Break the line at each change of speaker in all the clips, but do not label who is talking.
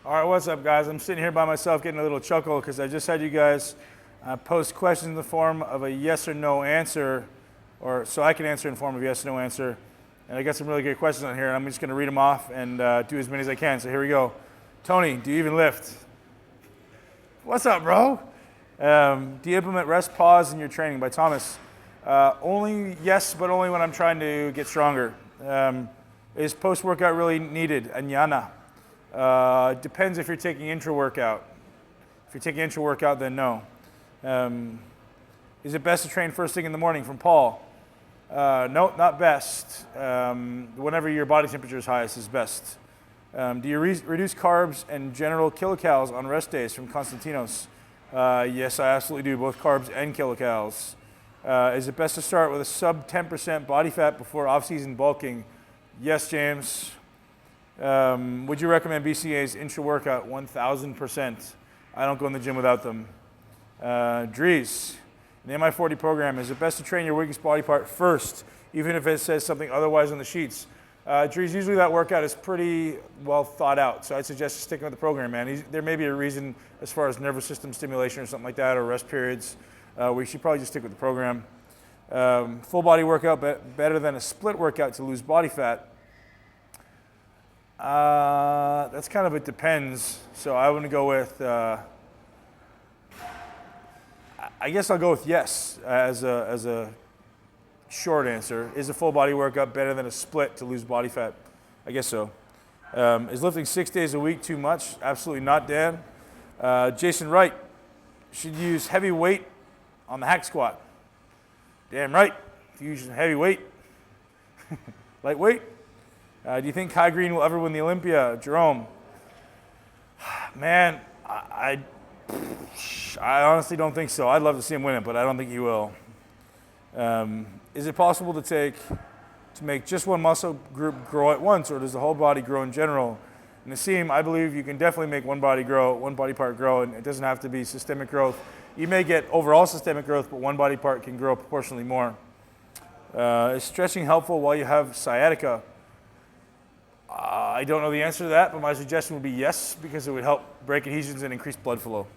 All right, what's up, guys? I'm sitting here by myself getting a little chuckle because I just had you guys post questions in the form of a yes or no answer, or so I can answer in the form of yes or no answer. And I got some really good questions on here, and I'm just going to read them off and do as many as I can. So here we go. Tony, do you even lift? What's up, bro? Do you implement rest pause in your training? By Thomas. Only yes, but only when I'm trying to get stronger. Is post-workout really needed? Anyana. Depends if you're taking intra-workout. If you're taking intra-workout, then no. Is it best to train first thing in the morning? From Paul. No, not best. Whenever your body temperature is highest is best. Do you reduce carbs and general kilocalories on rest days? From Konstantinos. Yes, I absolutely do, both carbs and kilocalories. Is it best to start with a sub 10% body fat before off-season bulking? Yes, James. Would you recommend BCA's intra-workout? 1000%. I don't go in the gym without them. Dries, in the Mi40 program, is it best to train your weakest body part first, even if it says something otherwise on the sheets? Dries, usually that workout is pretty well thought out, so I'd suggest sticking with the program, man. There may be a reason as far as nervous system stimulation or something like that, or rest periods. We should probably just stick with the program. Full body workout better than a split workout to lose body fat. That's kind of, it depends. So I want to go with, I guess I'll go with yes as a short answer. Is a full body workout better than a split to lose body fat? I guess so. Is lifting 6 days a week too much? Absolutely not, Dan. Jason Wright, should use heavy weight on the hack squat. Damn right, if you use heavy weight. Lightweight. Do you think Kai Green will ever win the Olympia? Jerome. Man, I honestly don't think so. I'd love to see him win it, but I don't think he will. Is it possible to make just one muscle group grow at once, or does the whole body grow in general? Nassim, I believe you can definitely make one body part grow, and it doesn't have to be systemic growth. You may get overall systemic growth, but one body part can grow proportionally more. Is stretching helpful while you have sciatica? I don't know the answer to that, but my suggestion would be yes, because it would help break adhesions and increase blood flow.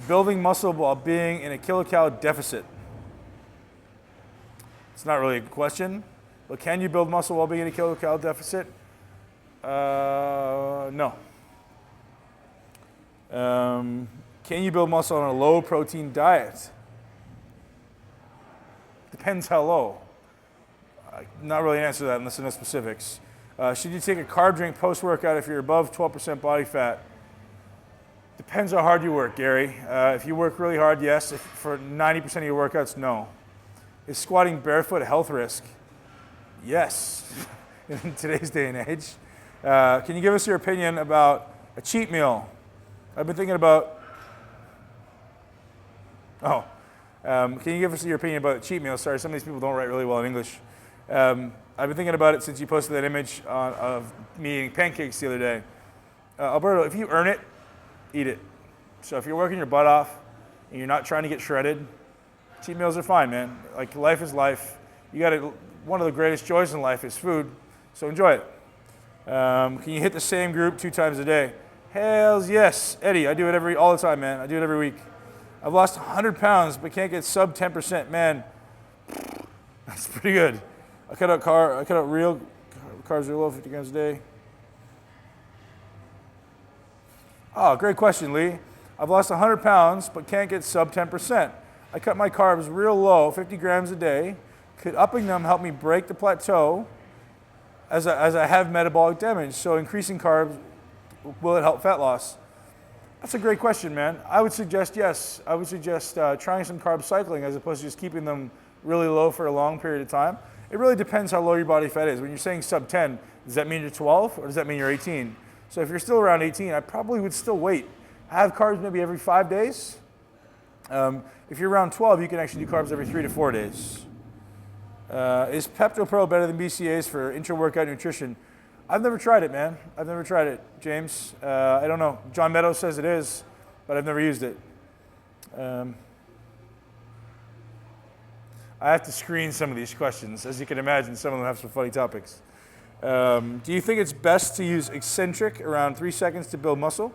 Building muscle while being in a kilocalorie deficit. It's not really a question, but can you build muscle while being in a kilocalorie deficit? No. Can you build muscle on a low protein diet? Depends how low. Not really an answer to that unless I know specifics. Should you take a carb drink post-workout if you're above 12% body fat? Depends how hard you work, Gary. If you work really hard, yes. If for 90% of your workouts, no. Is squatting barefoot a health risk? Yes, in today's day and age. Can you give us your opinion about a cheat meal? I've been thinking about, can you give us your opinion about a cheat meal? Sorry, some of these people don't write really well in English. I've been thinking about it since you posted that image of me eating pancakes the other day. Alberto, if you earn it, eat it. So if you're working your butt off and you're not trying to get shredded, cheat meals are fine, man. Like, life is life. One of the greatest joys in life is food, so enjoy it. Can you hit the same group 2 times a day? Hells yes. Eddie, I do it all the time, man. I do it every week. I've lost 100 pounds, but can't get sub 10%. Man, that's pretty good. I cut out real carbs real low, 50 grams a day. Oh, great question, Lee. I've lost 100 pounds, but can't get sub 10%. I cut my carbs real low, 50 grams a day. Could upping them help me break the plateau as I have metabolic damage? So increasing carbs, will it help fat loss? That's a great question, man. I would suggest yes. I would suggest trying some carb cycling as opposed to just keeping them really low for a long period of time. It really depends how low your body fat is. When you're saying sub 10, does that mean you're 12 or does that mean you're 18? So if you're still around 18, I probably would still wait. Have carbs maybe every 5 days. If you're around 12, you can actually do carbs every 3 to 4 days. Is PeptoPro better than BCAAs for intra-workout nutrition? I've never tried it, man. I've never tried it, James. I don't know. John Meadows says it is, but I've never used it. I have to screen some of these questions. As you can imagine, some of them have some funny topics. Do you think it's best to use eccentric around 3 seconds to build muscle?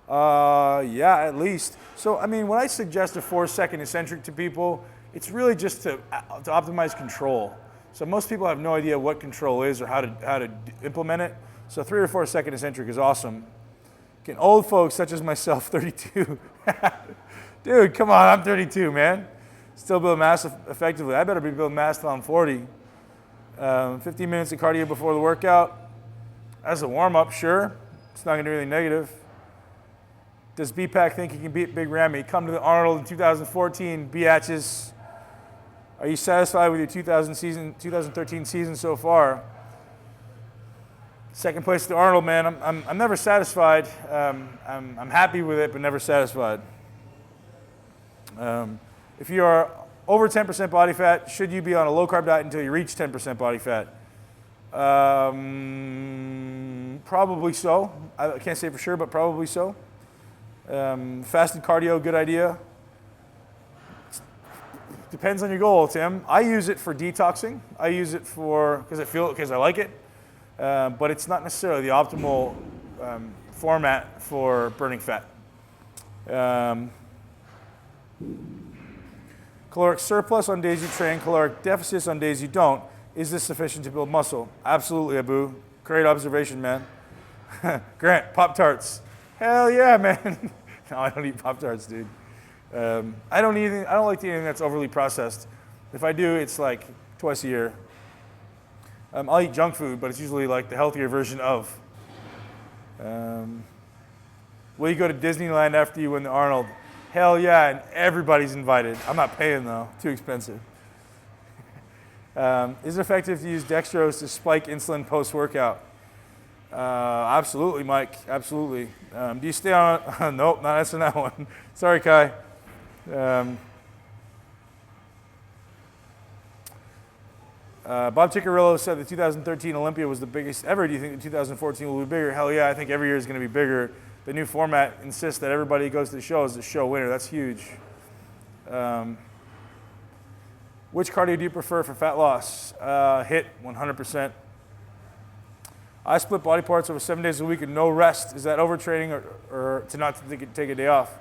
Yeah, at least. So, I mean, when I suggest a 4-second eccentric to people, it's really just to optimize control. So most people have no idea what control is or how to implement it. So 3 or 4 second eccentric is awesome. Again, old folks such as myself, 32. Dude, come on, I'm 32, man. Still build mass effectively. I better be building mass till I'm 40. 15 minutes of cardio before the workout. As a warm-up, sure. It's not going to do anything negative. Does BPAC think he can beat Big Ramy? Come to the Arnold in 2014, biatches. Are you satisfied with your 2013 season so far? Second place at the Arnold, man. I'm never satisfied. I'm happy with it, but never satisfied. If you are over 10% body fat, should you be on a low-carb diet until you reach 10% body fat? Probably so. I can't say for sure, but probably so. Fasted cardio, good idea. Depends on your goal, Tim. I use it for detoxing. I use it because I like it, but it's not necessarily the optimal format for burning fat. Caloric surplus on days you train, caloric deficits on days you don't. Is this sufficient to build muscle? Absolutely, Abu. Great observation, man. Grant, Pop-Tarts. Hell yeah, man. No, I don't eat Pop-Tarts, dude. I don't like to eat anything that's overly processed. If I do, it's like twice a year. I'll eat junk food, but it's usually like the healthier version of. Will you go to Disneyland after you win the Arnold? Hell yeah, and everybody's invited. I'm not paying though, too expensive. Is it effective to use dextrose to spike insulin post-workout? Absolutely, Mike, absolutely. Do you stay on it? Nope, not answering that one. Sorry, Kai. Bob Ticcarillo said the 2013 Olympia was the biggest ever. Do you think the 2014 will be bigger? Hell yeah, I think every year is going to be bigger. The new format insists that everybody who goes to the show is the show winner. That's huge. Which cardio do you prefer for fat loss? HIIT, 100%. I split body parts over 7 days a week and no rest. Is that overtraining or to not take a day off?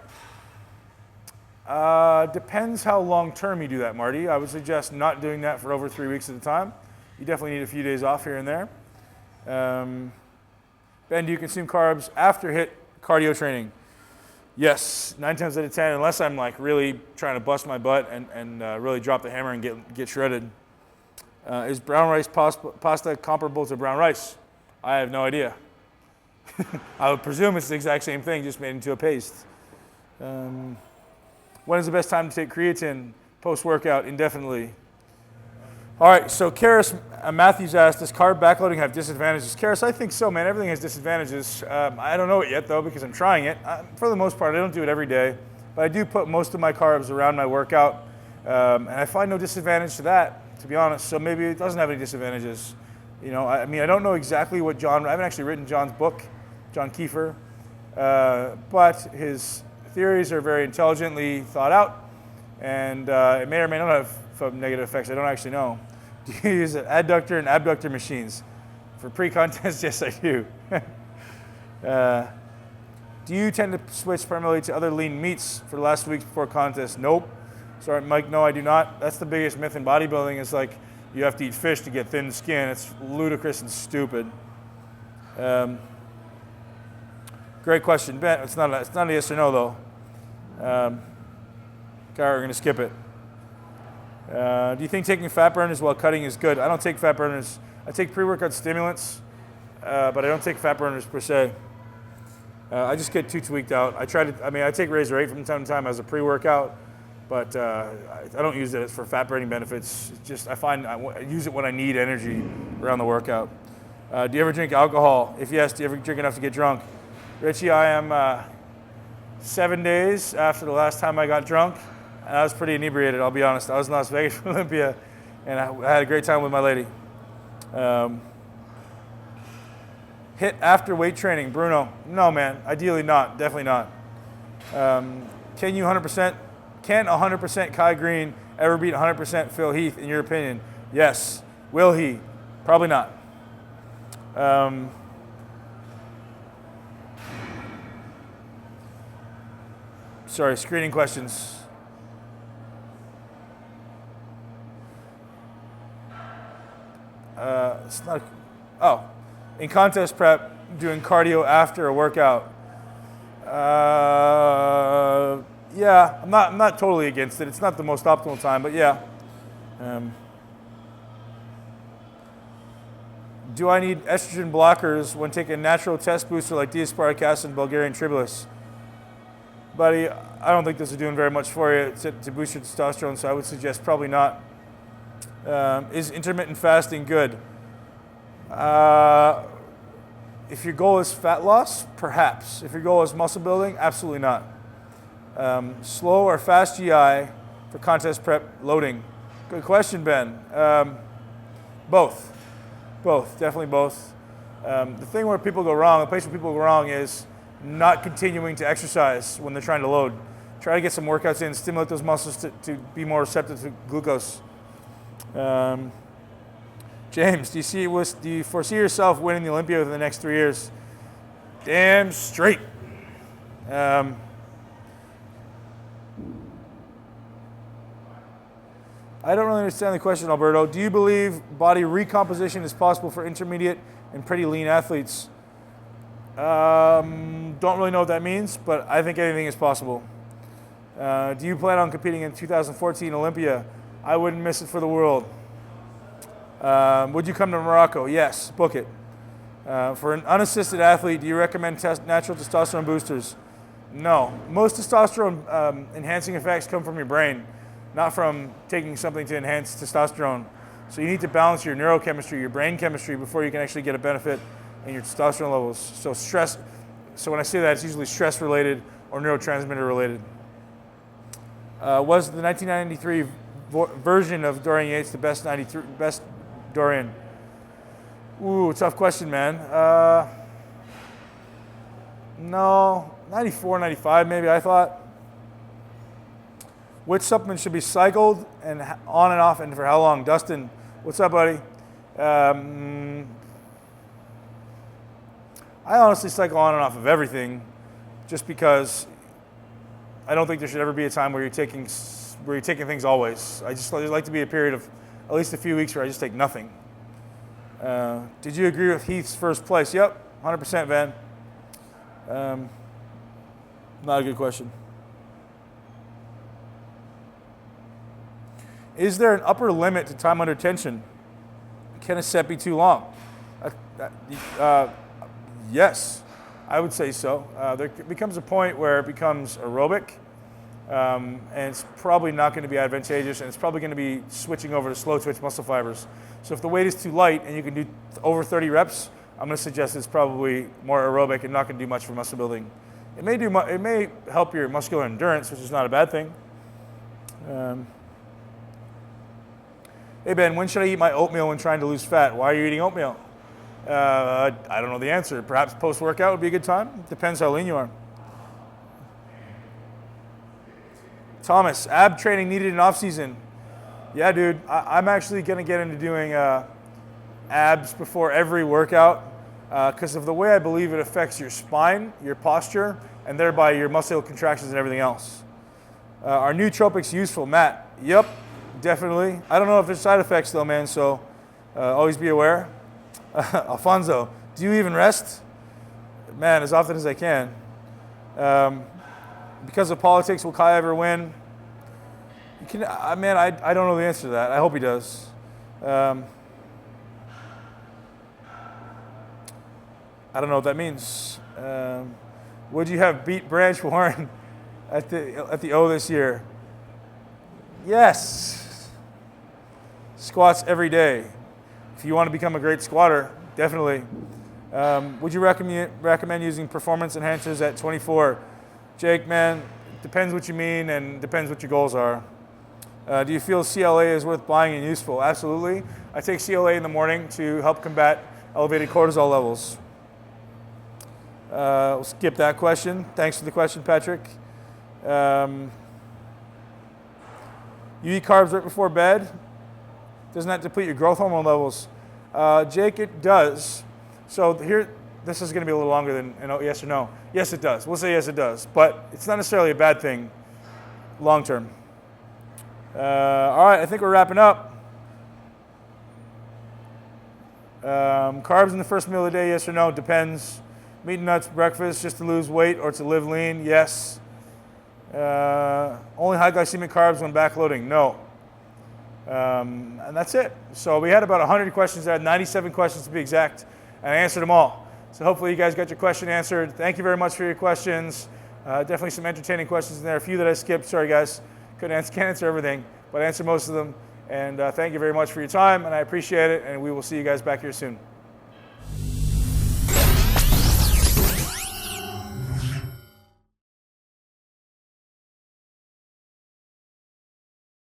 Depends how long term you do that, Marty. I would suggest not doing that for over 3 weeks at a time. You definitely need a few days off here and there. Ben, do you consume carbs after HIIT cardio training? Yes, 9 times out of 10, unless I'm like really trying to bust my butt and really drop the hammer and get shredded. Is brown rice pasta comparable to brown rice? I have no idea. I would presume it's the exact same thing, just made into a paste. When is the best time to take creatine? Post-workout, indefinitely. All right, so Karis Matthews asked, does carb backloading have disadvantages? Karis, I think so, man. Everything has disadvantages. I don't know it yet, though, because I'm trying it. For the most part, I don't do it every day, but I do put most of my carbs around my workout, and I find no disadvantage to that, to be honest. So maybe it doesn't have any disadvantages. You know, I mean, I don't know exactly what I haven't actually written John's book, John Kiefer, but his theories are very intelligently thought out, and it may or may not have negative effects. I don't actually know. Do you use adductor and abductor machines? For pre-contest, yes, I do. Do you tend to switch primarily to other lean meats for the last weeks before contest? Nope. Sorry, Mike, no, I do not. That's the biggest myth in bodybuilding is like you have to eat fish to get thin skin. It's ludicrous and stupid. Great question, Ben. It's not a yes or no, though. Okay, we're going to skip it. Do you think taking fat burners while cutting is good? I don't take fat burners. I take pre-workout stimulants, but I don't take fat burners per se. I just get too tweaked out. I take Razor 8 from time to time as a pre-workout, but I don't use it for fat burning benefits. It's just I use it when I need energy around the workout. Do you ever drink alcohol? If yes, do you ever drink enough to get drunk? Richie, I am 7 days after the last time I got drunk, and I was pretty inebriated, I'll be honest. I was in Las Vegas for Olympia, and I had a great time with my lady. HIIT after weight training, Bruno. No, man, ideally not, definitely not. Can 100% Kai Green ever beat 100% Phil Heath, in your opinion? Yes. Will he? Probably not. Sorry, screening questions. It's not. Oh, in contest prep, doing cardio after a workout. Yeah, I'm not totally against it. It's not the most optimal time, but yeah. Do I need estrogen blockers when taking a natural test booster like D-aspartic acid and Bulgarian tribulus? Buddy, I don't think this is doing very much for you to boost your testosterone, so I would suggest probably not. Is intermittent fasting good? If your goal is fat loss, perhaps. If your goal is muscle building, absolutely not. Slow or fast GI for contest prep loading? Good question, Ben. Both. Both, definitely both. The thing where people go wrong, the place where people go wrong is not continuing to exercise when they're trying to load. Try to get some workouts in, stimulate those muscles to be more receptive to glucose. James, do you foresee yourself winning the Olympia within the next 3 years? Damn straight. I don't really understand the question, Alberto. Do you believe body recomposition is possible for intermediate and pretty lean athletes? Don't really know what that means, but I think anything is possible. Do you plan on competing in 2014 Olympia? I wouldn't miss it for the world. Would you come to Morocco? Yes, book it. For an unassisted athlete, do you recommend natural testosterone boosters? No. Most testosterone enhancing effects come from your brain, not from taking something to enhance testosterone. So you need to balance your neurochemistry, your brain chemistry, before you can actually get a benefit in your testosterone levels. So stress, so when I say that, it's usually stress related or neurotransmitter related. Was the 1993 version of Dorian Yates the best Dorian? Ooh, tough question, man. No, 94, 95 maybe, I thought. Which supplement should be cycled and on and off, and for how long? Dustin, what's up, buddy? I honestly cycle on and off of everything, just because I don't think there should ever be a time where you're taking things always. I just like to be a period of at least a few weeks where I just take nothing. Did you agree with Heath's first place? Yep, 100%, Van. Not a good question. Is there an upper limit to time under tension? Can a set be too long? Yes, I would say so. There becomes a point where it becomes aerobic, and it's probably not going to be advantageous, and it's probably going to be switching over to slow twitch muscle fibers. So if the weight is too light and you can do over 30 reps, I'm going to suggest it's probably more aerobic and not going to do much for muscle building. It may help your muscular endurance, which is not a bad thing. Hey Ben, when should I eat my oatmeal when trying to lose fat? Why are you eating oatmeal? I don't know the answer. Perhaps post-workout would be a good time. Depends how lean you are. Thomas, ab training needed in off-season. Yeah, dude. I'm actually going to get into doing abs before every workout because of the way I believe it affects your spine, your posture, and thereby your muscular contractions and everything else. Are nootropics useful? Matt, yep, definitely. I don't know if there's side effects though, man, so always be aware. Alfonso, do you even rest? Man, as often as I can. Because of politics, will Kai ever win? Man, I don't know the answer to that. I hope he does. I don't know what that means. Would you have beat Branch Warren at the O this year? Yes. Squats every day. If you want to become a great squatter, definitely. Would you recommend using performance enhancers at 24? Jake, man, depends what you mean and depends what your goals are. Do you feel CLA is worth buying and useful? Absolutely. I take CLA in the morning to help combat elevated cortisol levels. We'll skip that question. Thanks for the question, Patrick. You eat carbs right before bed? Doesn't that deplete your growth hormone levels? Jake, it does. So here, this is going to be a little longer than yes or no. Yes, it does. We'll say yes, it does. But it's not necessarily a bad thing long term. All right, I think we're wrapping up. Carbs in the first meal of the day, yes or no? Depends. Meat and nuts, breakfast, just to lose weight or to live lean? Yes. Only high glycemic carbs when backloading? No. And that's it. So we had about 100 questions there, 97 questions to be exact, and I answered them all. So hopefully you guys got your question answered. Thank you very much for your questions. Definitely some entertaining questions in there. A few that I skipped. Sorry, guys. Can't answer everything, but I answered most of them. And thank you very much for your time, and I appreciate it, and we will see you guys back here soon.